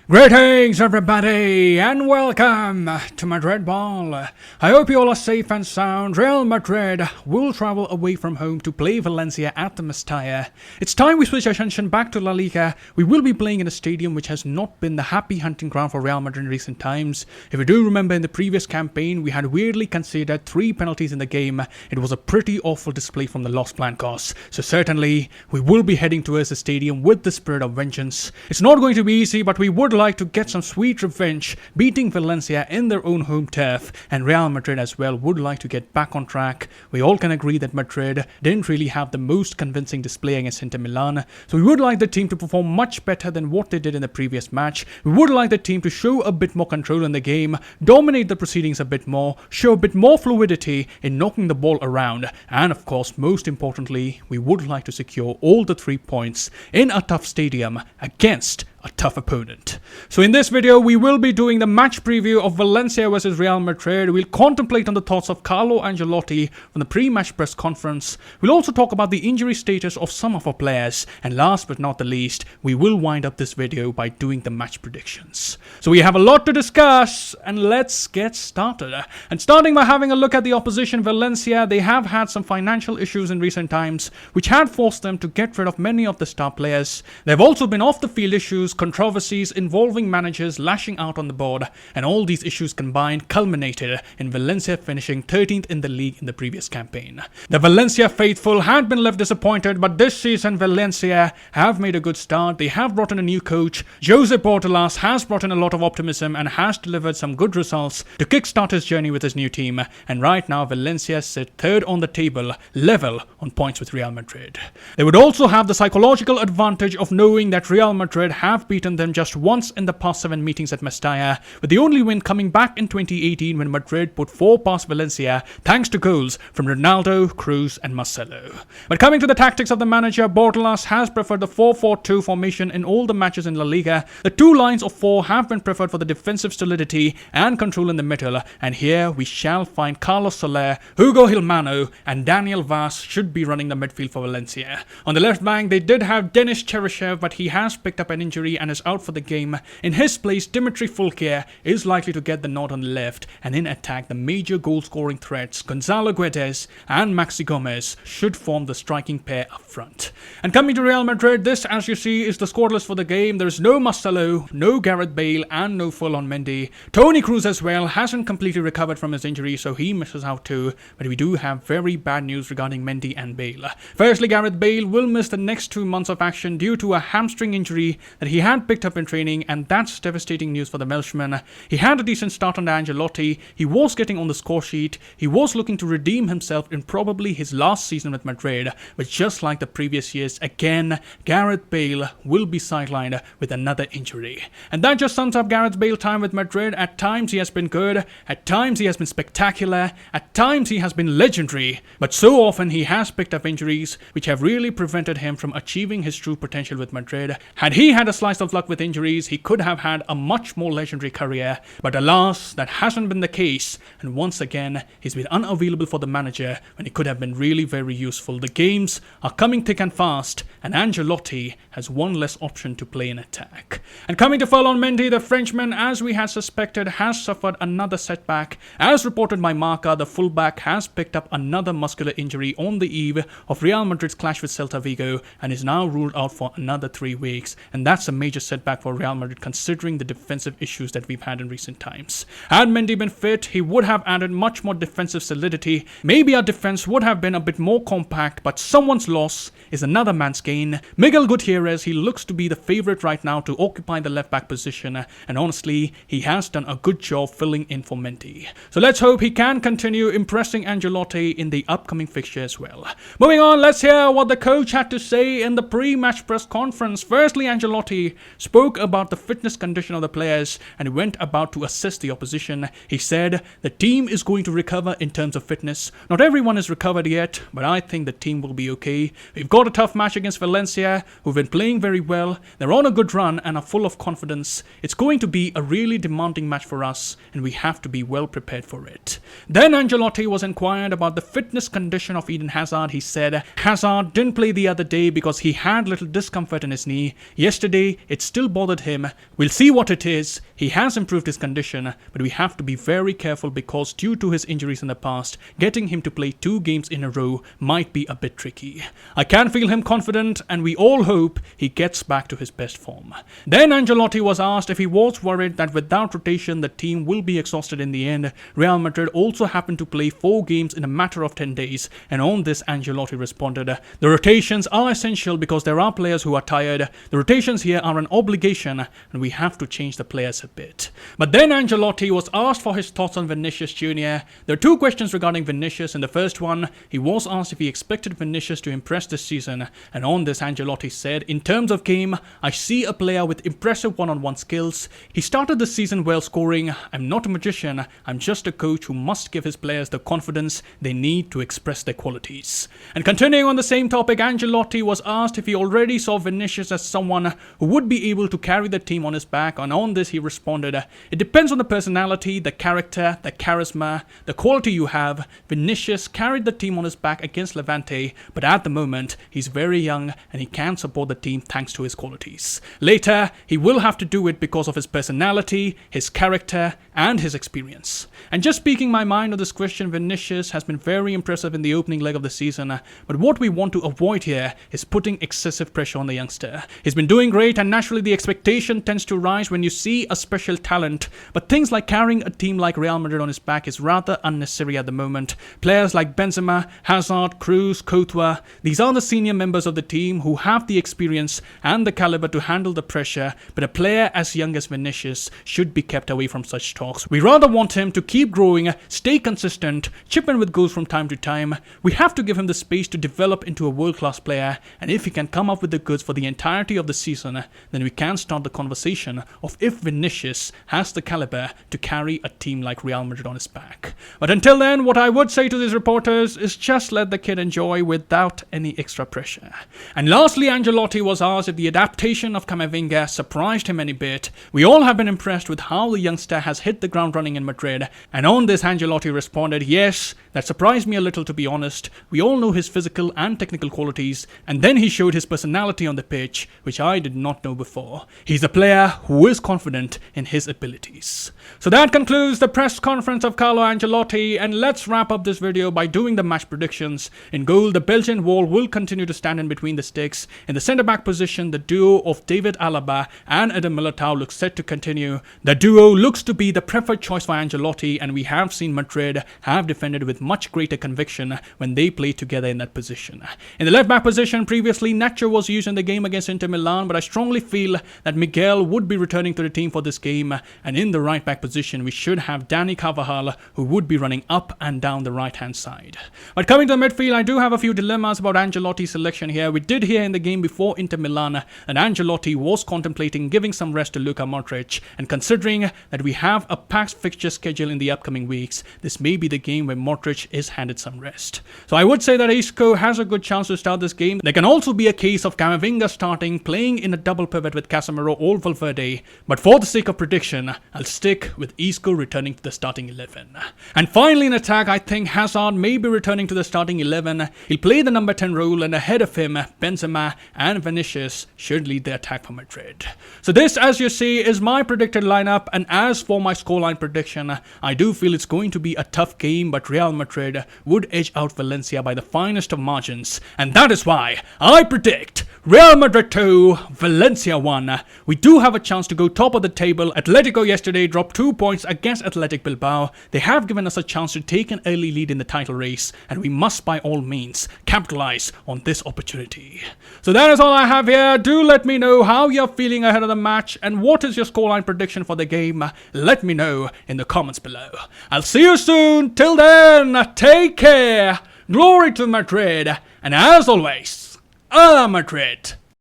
Greetings everybody and welcome to Madrid Ball. I hope you all are safe and sound. Real Madrid will travel away from home to play Valencia at the Mestalla. It's time we switch our attention back to La Liga. We will be playing in a stadium which has not been the happy hunting ground for Real Madrid in recent times. If you do remember, in the previous campaign we had weirdly considered 3 penalties in the game. It was a pretty awful display from the Los Blancos. So certainly we will be heading towards the stadium with the spirit of vengeance. It's not going to be easy, but we would like to get some sweet revenge, beating Valencia in their own home turf, and Real Madrid as well would like to get back on track. We all can agree that Madrid didn't really have the most convincing display against Inter Milan, so we would like the team to perform much better than what they did in the previous match. We would like the team to show a bit more control in the game, dominate the proceedings a bit more, show a bit more fluidity in knocking the ball around, and of course most importantly we would like to secure all the 3 points in a tough stadium against a tough opponent. So in this video we will be doing the match preview of Valencia versus Real Madrid. We'll contemplate on the thoughts of Carlo Ancelotti from the pre-match press conference. We'll also talk about the injury status of some of our players, and last but not the least we will wind up this video by doing the match predictions. So we have a lot to discuss and let's get started. And starting by having a look at the opposition, Valencia, they have had some financial issues in recent times which had forced them to get rid of many of the star players. There have also been off the field issues, controversies involving managers lashing out on the board, and all these issues combined culminated in Valencia finishing 13th in the league in the previous campaign. The Valencia faithful had been left disappointed, but this season Valencia have made a good start. They have brought in a new coach. Jose Bordalas has brought in a lot of optimism and has delivered some good results to kickstart his journey with his new team, and right now Valencia sit 3rd on the table, level on points with Real Madrid. They would also have the psychological advantage of knowing that Real Madrid have beaten them just once in the past 7 meetings at Mestalla, with the only win coming back in 2018 when Madrid put 4 past Valencia thanks to goals from Ronaldo, Kroos and Marcelo. But coming to the tactics of the manager, Bordalas has preferred the 4-4-2 formation in all the matches in La Liga. The 2 lines of 4 have been preferred for the defensive solidity and control in the middle, and here we shall find Carlos Soler, Hugo Hilmano and Daniel Vaz should be running the midfield for Valencia. On the left bank they did have Denis Cheryshev, but he has picked up an injury and is out for the game. In his place, Dimitri Fulker is likely to get the nod on the left, and in attack the major goal scoring threats Gonzalo Guedes and Maxi Gomez should form the striking pair up front. And coming to Real Madrid, this as you see is the squad list for the game. There is no Marcelo, no Gareth Bale and no Ferland Mendy. Toni Kroos as well hasn't completely recovered from his injury, so he misses out too, but we do have very bad news regarding Mendy and Bale. Firstly, Gareth Bale will miss the next 2 months of action due to a hamstring injury that he had picked up in training, and that's devastating news for the Welshman. He had a decent start under Ancelotti, he was getting on the score sheet, he was looking to redeem himself in probably his last season with Madrid, but just like the previous years, again Gareth Bale will be sidelined with another injury. And that just sums up Gareth Bale time with Madrid. At times he has been good, at times he has been spectacular, at times he has been legendary, but so often he has picked up injuries which have really prevented him from achieving his true potential with Madrid. Had he had a slice of luck with injuries, he could have had a much more legendary career, but alas, that hasn't been the case, and once again he's been unavailable for the manager when he could have been really very useful. The games are coming thick and fast, and Ancelotti has one less option to play in attack. And coming to Ferland Mendy, the Frenchman, as we had suspected, has suffered another setback. As reported by Marca, the fullback has picked up another muscular injury on the eve of Real Madrid's clash with Celta Vigo and is now ruled out for another 3 weeks, and that's a major setback for Real Madrid considering the defensive issues that we've had in recent times. Had Mendy been fit, he would have added much more defensive solidity. Maybe our defense would have been a bit more compact, but someone's loss is another man's gain. Miguel Gutierrez, he looks to be the favourite right now to occupy the left back position, and honestly he has done a good job filling in for Mendy. So let's hope he can continue impressing Ancelotti in the upcoming fixture as well. Moving on, let's hear what the coach had to say in the pre-match press conference. Firstly, Ancelotti spoke about the fitness condition of the players and went about to assess the opposition. He said the team is going to recover in terms of fitness. Not everyone is recovered yet, but I think the team will be okay. We've got a tough match against Valencia, who've been playing very well. They're on a good run and are full of confidence. It's going to be a really demanding match for us, and we have to be well prepared for it. Then Ancelotti was inquired about the fitness condition of Eden Hazard. He said Hazard didn't play the other day because he had little discomfort in his knee. Yesterday say it still bothered him. We'll see what it is. He has improved his condition, but we have to be very careful because due to his injuries in the past, getting him to play 2 games in a row might be a bit tricky. I can feel him confident and we all hope he gets back to his best form. Then Ancelotti was asked if he was worried that without rotation the team will be exhausted in the end. Real Madrid also happened to play 4 games in a matter of 10 days, and on this Ancelotti responded, "The rotations are essential because there are players who are tired. The rotations here are an obligation and we have to change the players a bit." But then Ancelotti was asked for his thoughts on Vinicius Jr. There are 2 questions regarding Vinicius. In the first one, he was asked if he expected Vinicius to impress this season, and on this Ancelotti said, "In terms of game, I see a player with impressive one-on-one skills. He started the season well scoring. I'm not a magician, I'm just a coach who must give his players the confidence they need to express their qualities." And continuing on the same topic, Ancelotti was asked if he already saw Vinicius as someone who would be able to carry the team on his back, and on this he responded, "It depends on the personality, the character, the charisma, the quality you have. Vinicius carried the team on his back against Levante, but at the moment he's very young and he can support the team thanks to his qualities. Later, he will have to do it because of his personality, his character and his experience." And just speaking my mind on this question, Vinicius has been very impressive in the opening leg of the season, but what we want to avoid here is putting excessive pressure on the youngster. He's been doing great and naturally the expectation tends to rise when you see a special talent, but things like carrying a team like Real Madrid on his back is rather unnecessary at the moment. Players like Benzema, Hazard, Kroos, Courtois, these are the senior members of the team who have the experience and the caliber to handle the pressure, but a player as young as Vinicius should be kept away from such talks. We rather want him to keep growing, stay consistent, chip in with goals from time to time. We have to give him the space to develop into a world-class player, and if he can come up with the goods for the entirety of the season, then we can start the conversation of if Vinicius has the caliber to carry a team like Real Madrid on his back. But until then, what I would say to these reporters is just let the kid enjoy without any extra pressure. And lastly, Ancelotti was asked if the adaptation of Camavinga surprised him any bit. We all have been impressed with how the youngster has hit the ground running in Madrid, and on this Ancelotti responded, "Yes, that surprised me a little to be honest. We all know his physical and technical qualities, and then he showed his personality on the pitch, which I did not know before. He's a player who is confident in his abilities." So that concludes the press conference of Carlo Ancelotti, and let's wrap up this video by doing the match predictions. In goal, the Belgian wall will continue to stand in between the sticks. In the centre-back position, the duo of David Alaba and Eden Militao looks set to continue. The duo looks to be the preferred choice for Ancelotti, and we have seen Madrid have defended with much greater conviction when they play together in that position. In the left-back position, previously Nacho was used in the game against Inter Milan, but I strongly feel that Miguel would be returning to the team for this game, and in the right-back position, we should have Dani Carvajal, who would be running up and down the right-hand side. But coming to the midfield, I do have a few dilemmas about Ancelotti's selection here. We did hear in the game before Inter Milan that Ancelotti was contemplating giving some rest to Luka Modric, and considering that we have a packed fixture schedule in the upcoming weeks, this may be the game where Modric is handed some rest. So I would say that Isco has a good chance to start this game. There can also be a case of Camavinga starting, playing in a double pivot with Casemiro or Valverde, but for the sake of prediction, I'll stick with Isco returning to the starting 11. And finally in attack, I think Hazard may be returning to the starting 11. He'll play the number 10 role, and ahead of him, Benzema and Vinicius should lead the attack for Madrid. So this, as you see, is my predicted lineup, and as for my scoreline prediction, I do feel it's going to be a tough game, but Real Madrid would edge out Valencia by the finest of margins, and that is why I predict Real Madrid 2, Valencia 1. We do have a chance to go top of the table. Atletico yesterday dropped 2 points against Athletic Bilbao. They have given us a chance to take an early lead in the title race, and we must by all means capitalize on this opportunity. So that is all I have here. Do let me know how you're feeling ahead of the match, and what is your scoreline prediction for the game. Let me know in the comments below. I'll see you soon. Till then, take care. Glory to Madrid, and as always, a Madrid.